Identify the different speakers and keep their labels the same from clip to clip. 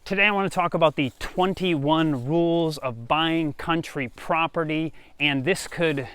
Speaker 1: Today I want to talk about the 21 rules of buying country property, and this could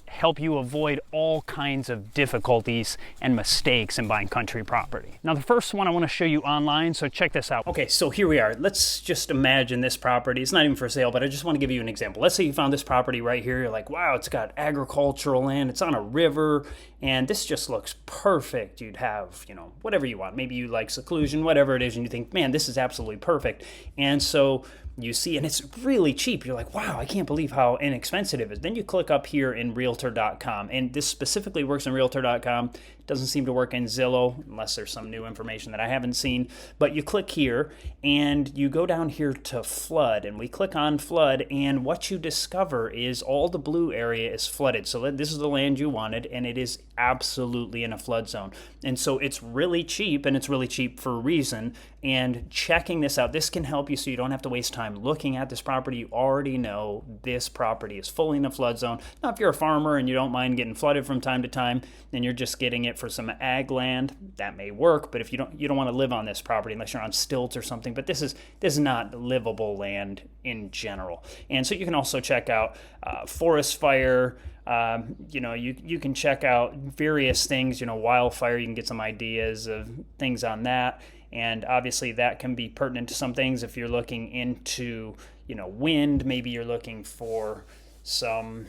Speaker 1: help you avoid all kinds of difficulties and mistakes in buying country property. Now the first one I want to show you online, so check this out. Okay, so here we are. Let's just imagine this property. It's not even for sale, but I just want to give you an example. Let's say you found this property right here. You're like, wow, it's got agricultural land. It's on a river, and this just looks perfect. You'd have, whatever you want. Maybe you like seclusion, whatever it is, and you think, man, this is absolutely perfect. And so you see, and it's really cheap. You're like, wow, I can't believe how inexpensive it is. Then you click up here in Realtor.com, and this specifically works in Realtor.com. It doesn't seem to work in Zillow, unless there's some new information that I haven't seen. But you click here, and you go down here to flood, and we click on flood, and what you discover is all the blue area is flooded. So this is the land you wanted, and it is absolutely in a flood zone. And so it's really cheap, and it's really cheap for a reason. And checking this out, this can help you so you don't have to waste time looking at this property. You already know this property is fully in a flood zone. Now, if you're a farmer and you don't mind getting flooded from time to time, then you're just getting it for some ag land, that may work. But if you don't want to live on this property unless you're on stilts or something. But this is not livable land in general. And so you can also check out forest fire. You can check out various things. Wildfire. You can get some ideas of things on that. And obviously that can be pertinent to some things. If you're looking into, wind, maybe you're looking for some,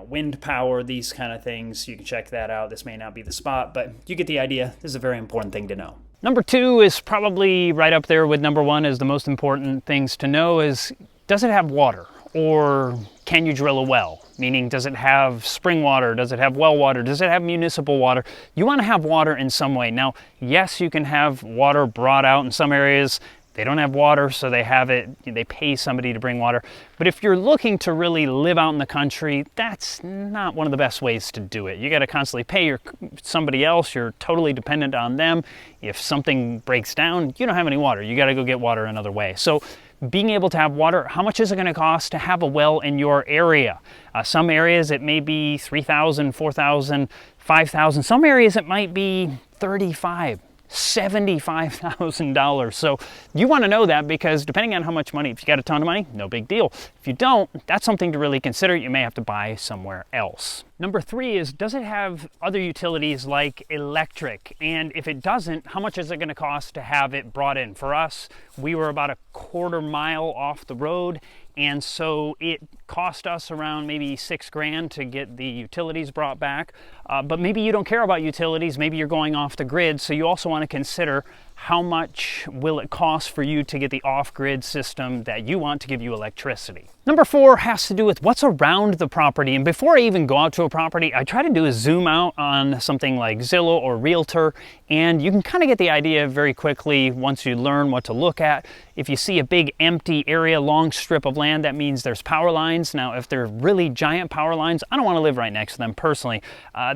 Speaker 1: wind power, these kind of things. You can check that out. This may not be the spot, but you get the idea. This is a very important thing to know. Number two is probably right up there with number one as the most important things to know is, does it have water? Or can you drill a well? Meaning, does it have spring water? Does it have well water? Does it have municipal water? You want to have water in some way. Now, yes, you can have water brought out in some areas. They don't have water, so they pay somebody to bring water. But if you're looking to really live out in the country, that's not one of the best ways to do it. You got to constantly pay somebody else. You're totally dependent on them. If something breaks down, you don't have any water. You got to go get water another way. So being able to have water, how much is it going to cost to have a well in your area? Some areas it may be $3,000, $4,000, $5,000. Some areas it might be $35,000. $75,000. So you want to know that because depending on how much money, if you got a ton of money, no big deal. If you don't, that's something to really consider. You may have to buy somewhere else. Number three is, does it have other utilities like electric? And if it doesn't, how much is it going to cost to have it brought in? For us, we were about a quarter mile off the road, and so it cost us around maybe $6,000 to get the utilities brought back. But maybe you don't care about utilities. Maybe you're going off the grid. So you also want to consider how much will it cost for you to get the off-grid system that you want to give you electricity. Number four has to do with what's around the property. And before I even go out to a property, I try to do a zoom out on something like Zillow or Realtor, and you can kind of get the idea very quickly once you learn what to look at. If you see a big empty area, long strip of land, that means there's power lines. Now, if they're really giant power lines, I don't want to live right next to them personally.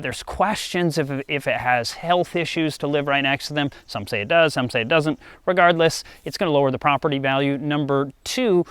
Speaker 1: There's questions if it has health issues to live right next to them. Some say it does, some say it doesn't. Regardless, it's going to lower the property value. Number two,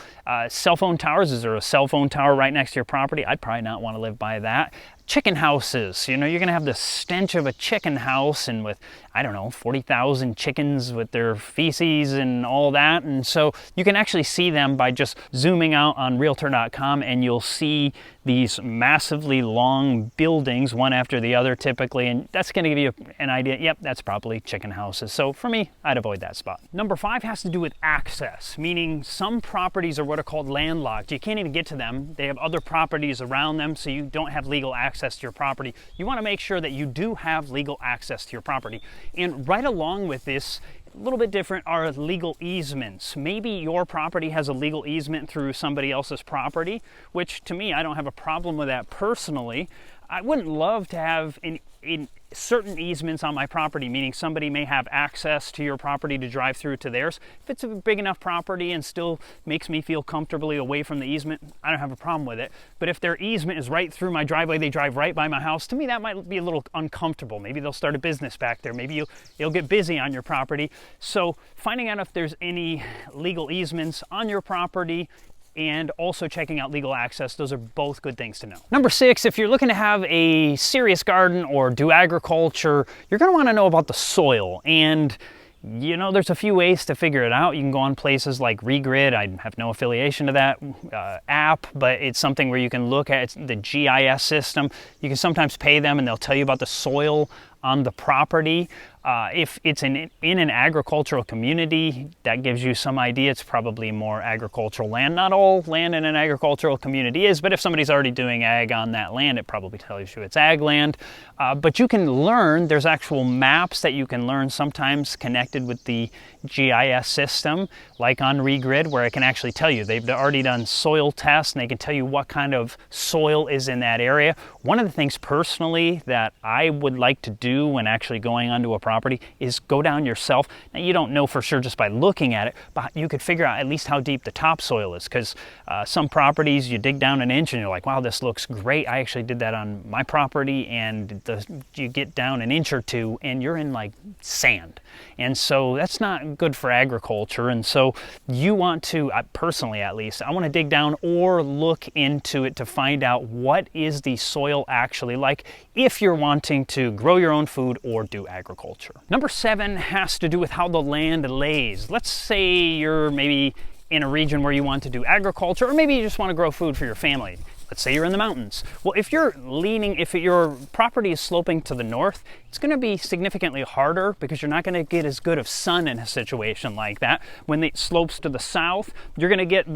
Speaker 1: cell phone towers. Is there a cell phone tower right next to your property? I'd probably not want to live by that. Chicken houses, you're going to have the stench of a chicken house and with, 40,000 chickens with their feces and all that. And so you can actually see them by just zooming out on Realtor.com, and you'll see these massively long buildings, one after the other typically, and that's going to give you an idea. Yep, that's probably chicken houses. So for me, I'd avoid that spot. Number five has to do with access, meaning some properties are what are called landlocked. You can't even get to them. They have other properties around them, so you don't have legal access to your property. You want to make sure that you do have legal access to your property. And right along with this, a little bit different are legal easements. Maybe your property has a legal easement through somebody else's property, which to me, I don't have a problem with that personally. I wouldn't love to have in certain easements on my property, meaning somebody may have access to your property to drive through to theirs. If it's a big enough property and still makes me feel comfortably away from the easement, I don't have a problem with it. But if their easement is right through my driveway, they drive right by my house, to me that might be a little uncomfortable. Maybe they'll start a business back there. Maybe you'll get busy on your property. So finding out if there's any legal easements on your property and also checking out legal access. Those are both good things to know. Number six, if you're looking to have a serious garden or do agriculture, you're going to want to know about the soil. And You know, there's a few ways to figure it out. You can go on places like Regrid. I have no affiliation to that app, but it's something where you can look at the GIS system. You can sometimes pay them and they'll tell you about the soil on the property. If it's in an agricultural community, that gives you some idea. It's probably more agricultural land. Not all land in an agricultural community is, but if somebody's already doing ag on that land, it probably tells you it's ag land. But you can learn, there's actual maps that you can learn sometimes connected with the GIS system, like on Regrid, where it can actually tell you. They've already done soil tests and they can tell you what kind of soil is in that area. One of the things personally that I would like to do when actually going onto a property is go down yourself. Now, you don't know for sure just by looking at it, but you could figure out at least how deep the topsoil is, because some properties you dig down an inch and you're like, wow, this looks great. I actually did that on my property, and you get down an inch or two and you're in like sand. And so that's not good for agriculture. And so you want to, personally at least, I want to dig down or look into it to find out what is the soil actually like if you're wanting to grow your own food or do agriculture. Number 7 has to do with how the land lays. Let's say you're maybe in a region where you want to do agriculture, or maybe you just want to grow food for your family. Let's say you're in the mountains. Well, if your property is sloping to the north, it's going to be significantly harder because you're not going to get as good of sun in a situation like that. When it slopes to the south, you're going to get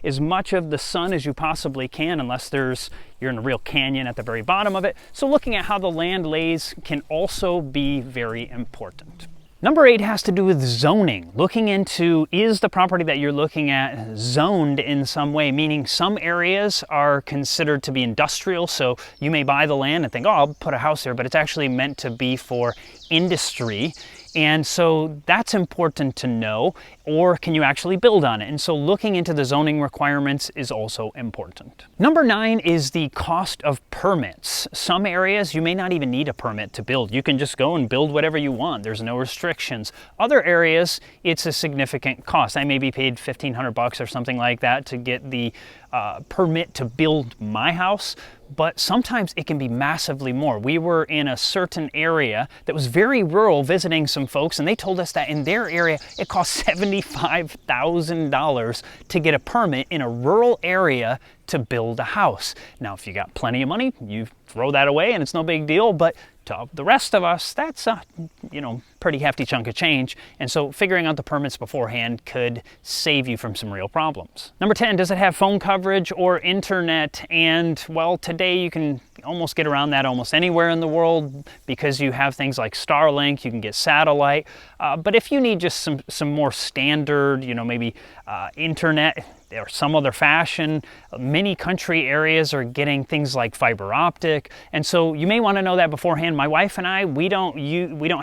Speaker 1: as much of the sun as you possibly can, unless you're in a real canyon at the very bottom of it. So looking at how the land lays can also be very important. Number 8 has to do with zoning. Looking into, is the property that you're looking at zoned in some way? Meaning some areas are considered to be industrial, so you may buy the land and think, oh, I'll put a house here, but it's actually meant to be for industry. And so that's important to know. Or can you actually build on it? And so looking into the zoning requirements is also important. Number 9 is the cost of permits. Some areas you may not even need a permit to build. You can just go and build whatever you want. There's no restrictions. Other areas, it's a significant cost. I may be paid $1,500 or something like that to get the permit to build my house, but sometimes it can be massively more. We were in a certain area that was very rural visiting some folks, and they told us that in their area it costs $75,000 to get a permit in a rural area to build a house. Now, if you got plenty of money, you throw that away and it's no big deal, but to the rest of us, that's a pretty hefty chunk of change. And so figuring out the permits beforehand could save you from some real problems. Number 10, does it have phone coverage or internet? And well, today you can almost get around that almost anywhere in the world because you have things like Starlink, you can get satellite. But if you need just some more standard, maybe internet or some other fashion, many country areas are getting things like fiber optic. And so you may want to know that beforehand. My wife and I, we don't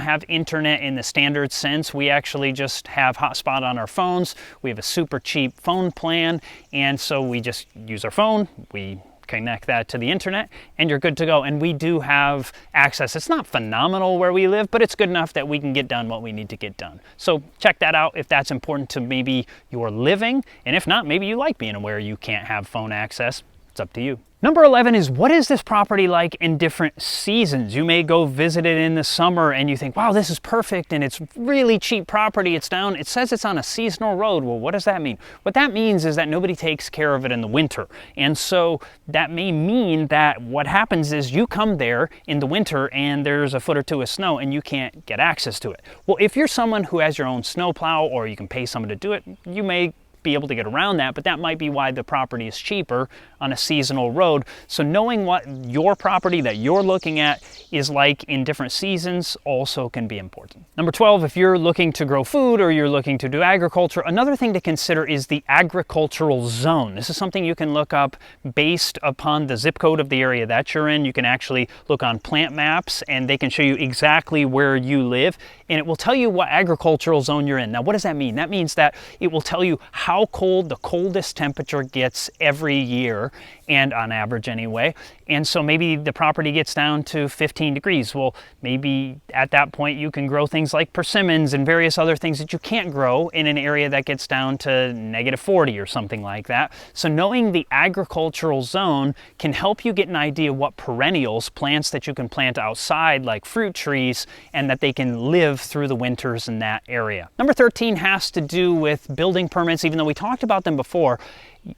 Speaker 1: have internet in the standard sense. We actually just have hotspot on our phones. We have a super cheap phone plan. And so we just use our phone. We connect that to the internet and you're good to go. And we do have access. It's not phenomenal where we live, but it's good enough that we can get done what we need to get done. So check that out if that's important to maybe your living. And if not, maybe you like being where you can't have phone access. It's up to you. Number 11 is, what is this property like in different seasons? You may go visit it in the summer and you think, wow, this is perfect and it's really cheap property. It says it's on a seasonal road. Well, what does that mean? What that means is that nobody takes care of it in the winter. And so that may mean that what happens is you come there in the winter and there's a foot or two of snow and you can't get access to it. Well, if you're someone who has your own snowplow or you can pay someone to do it, you may be able to get around that, but that might be why the property is cheaper on a seasonal road. So knowing what your property that you're looking at is like in different seasons also can be important. Number 12, if you're looking to grow food or you're looking to do agriculture, another thing to consider is the agricultural zone. This is something you can look up based upon the zip code of the area that you're in. You can actually look on plant maps and they can show you exactly where you live and it will tell you what agricultural zone you're in. Now, what does that mean? That means that it will tell you how how cold the coldest temperature gets every year, and on average anyway. And so maybe the property gets down to 15 degrees. Well, maybe at that point you can grow things like persimmons and various other things that you can't grow in an area that gets down to -40 or something like that. So knowing the agricultural zone can help you get an idea what perennials, plants that you can plant outside like fruit trees, and that they can live through the winters in that area. Number 13 has to do with building permits. Even though we talked about them before,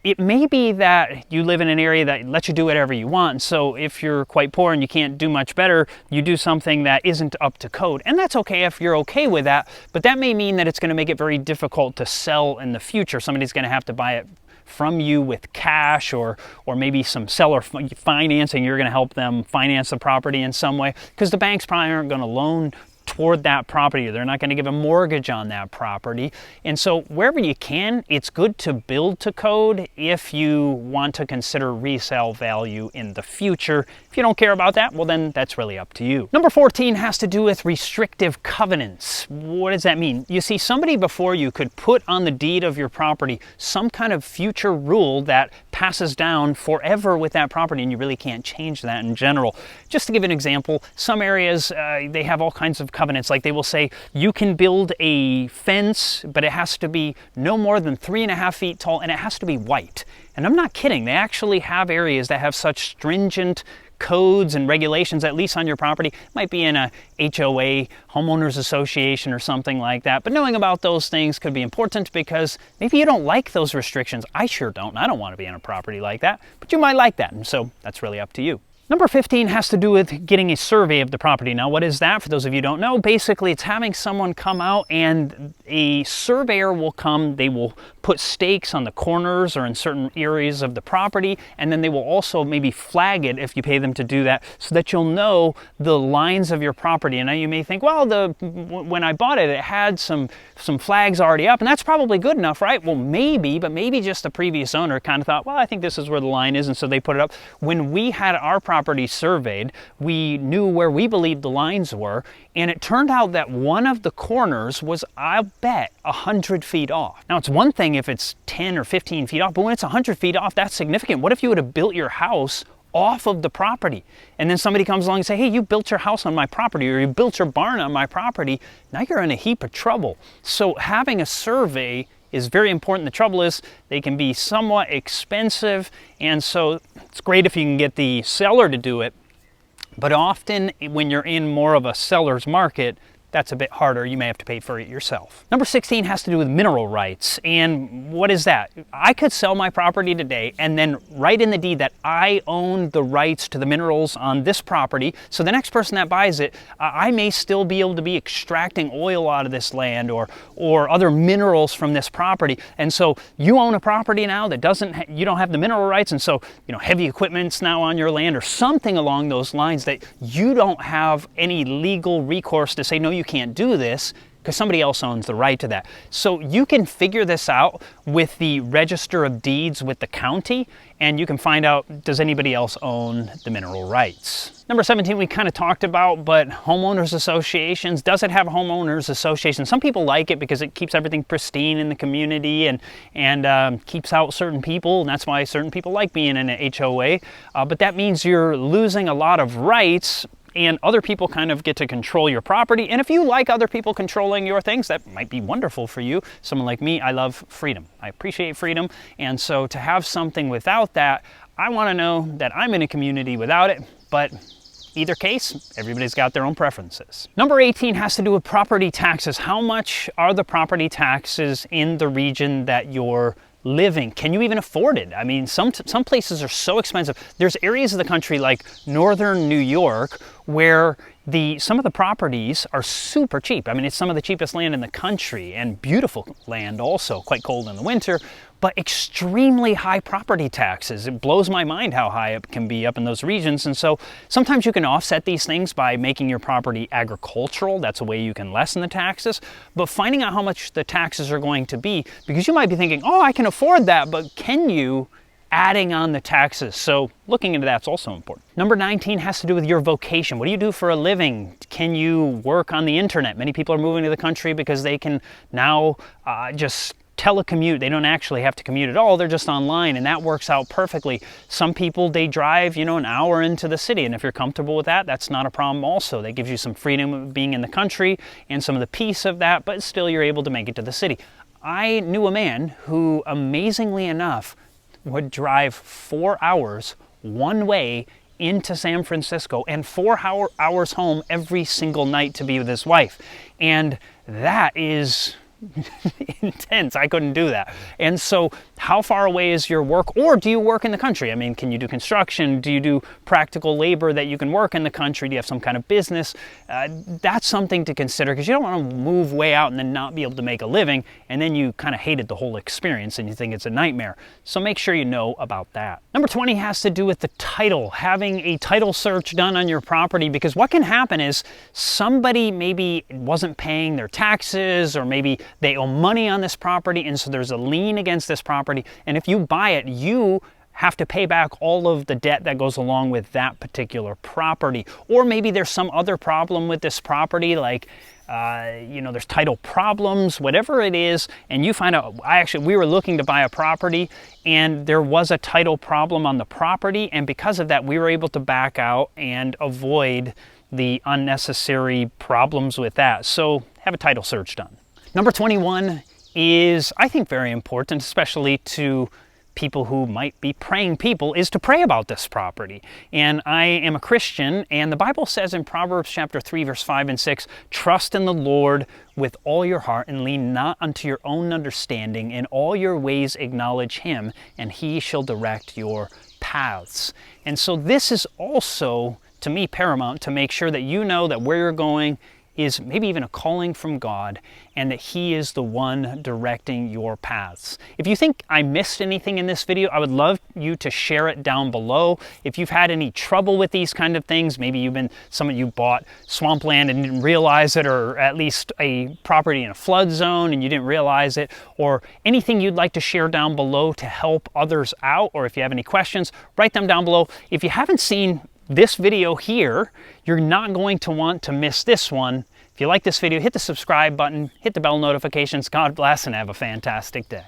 Speaker 1: it may be that you live in an area that lets you do whatever you want. So if you're quite poor and you can't do much better, you do something that isn't up to code. And that's okay if you're okay with that, but that may mean that it's going to make it very difficult to sell in the future. Somebody's going to have to buy it from you with cash, or maybe some seller financing. You're going to help them finance the property in some way, because the banks probably aren't going to loan toward that property. They're not going to give a mortgage on that property. And so wherever you can, it's good to build to code if you want to consider resale value in the future. If you don't care about that, well, then that's really up to you. Number 14 has to do with restrictive covenants. What does that mean? You see, somebody before you could put on the deed of your property some kind of future rule that passes down forever with that property, and you really can't change that in general. Just to give an example, some areas, they have all kinds of covenants. Like they will say you can build a fence, but it has to be no more than 3.5 feet tall, and it has to be white. And I'm not kidding. They actually have areas that have such stringent codes and regulations, at least on your property. It might be in a HOA, Homeowners Association, or something like that. But knowing about those things could be important, because maybe you don't like those restrictions. I sure don't. I don't want to be on a property like that, but you might like that. And so that's really up to you. Number 15 has to do with getting a survey of the property. Now, what is that? For those of you who don't know, basically it's having someone come out, and a surveyor will come. They will put stakes on the corners or in certain areas of the property, and then they will also maybe flag it if you pay them to do that, so that you'll know the lines of your property. And now you may think, well, when I bought it, it had some flags already up, and that's probably good enough, right? Well, maybe, but maybe just the previous owner kind of thought, well, I think this is where the line is, and so they put it up. When we had our property surveyed, we knew where we believed the lines were, and it turned out that one of the corners was, I'll bet, 100 feet off. Now, it's one thing if it's 10 or 15 feet off, but when it's 100 feet off, that's significant. What if you would have built your house off of the property, and then somebody comes along and say, hey, you built your house on my property, or you built your barn on my property? Now you're in a heap of trouble. So having a survey is very important. The trouble is they can be somewhat expensive, and so it's great if you can get the seller to do it, but often when you're in more of a seller's market, that's a bit harder. You may have to pay for it yourself. Number 16 has to do with mineral rights. And what is that? I could sell my property today and then write in the deed that I own the rights to the minerals on this property. So the next person that buys it, I may still be able to be extracting oil out of this land, or other minerals from this property. And so you own a property now that you don't have the mineral rights, and so heavy equipment's now on your land, or something along those lines, that you don't have any legal recourse to say, no, you can't do this, because somebody else owns the right to that. So you can figure this out with the Register of Deeds with the county, and you can find out, does anybody else own the mineral rights? Number 17 we kind of talked about, but homeowners associations. Does it have a homeowners association? Some people like it because it keeps everything pristine in the community, and keeps out certain people, and that's why certain people like being in an HOA. But that means you're losing a lot of rights, and other people kind of get to control your property. And if you like other people controlling your things, that might be wonderful for you. Someone like me, I love freedom. I appreciate freedom. And so to have something without that, I want to know that I'm in a community without it. But either case, everybody's got their own preferences. Number 18 has to do with property taxes. How much are the property taxes in the region that you're living? Can you even afford it? I mean, some places are so expensive. There's areas of the country like northern New York where some of the properties are super cheap. I mean, it's some of the cheapest land in the country, and beautiful land also, quite cold in the winter, but extremely high property taxes. It blows my mind how high it can be up in those regions. And so sometimes you can offset these things by making your property agricultural. That's a way you can lessen the taxes. But finding out how much the taxes are going to be, because you might be thinking, oh, I can afford that, but can you? Adding on the taxes. So looking into that's also important. Number 19 has to do with your vocation. What do you do for a living? Can you work on the internet? Many people are moving to the country because they can now just telecommute. They don't actually have to commute at all. They're just online, and that works out perfectly. Some people, they drive, you know, an hour into the city, and if you're comfortable with that, that's not a problem also. That gives you some freedom of being in the country and some of the peace of that, but still you're able to make it to the city. I knew a man who, amazingly enough, would drive 4 hours one way into San Francisco and 4 hours home every single night to be with his wife. And that is intense. I couldn't do that. And so how far away is your work? Or do you work in the country? I mean, can you do construction? Do you do practical labor that you can work in the country? Do you have some kind of business? That's something to consider, because you don't want to move way out and then not be able to make a living, and then you kind of hated the whole experience and you think it's a nightmare. So make sure you know about that. Number 20 has to do with the title, having a title search done on your property, because what can happen is somebody maybe wasn't paying their taxes, or maybe they owe money on this property, and so there's a lien against this property, and if you buy it, you have to pay back all of the debt that goes along with that particular property. Or maybe there's some other problem with this property, like you know, there's title problems, whatever it is, and you find out, we were looking to buy a property and there was a title problem on the property, and because of that we were able to back out and avoid the unnecessary problems with that. So have a title search done. Number 21 is, I think, very important, especially to people who might be praying people, is to pray about this property. And I am a Christian, and the Bible says in Proverbs chapter 3, verse 5 and 6, trust in the Lord with all your heart and lean not unto your own understanding. In all your ways acknowledge him, and he shall direct your paths. And so this is also, to me, paramount, to make sure that you know that where you're going is maybe even a calling from God, and that he is the one directing your paths. If you think I missed anything in this video, I would love you to share it down below. If you've had any trouble with these kind of things, maybe some of you bought swampland and didn't realize it, or at least a property in a flood zone and you didn't realize it, or anything you'd like to share down below to help others out, or if you have any questions, write them down below. If you haven't seen this video here, you're not going to want to miss this one. If you like this video, hit the subscribe button, hit the bell notifications. God bless, and have a fantastic day.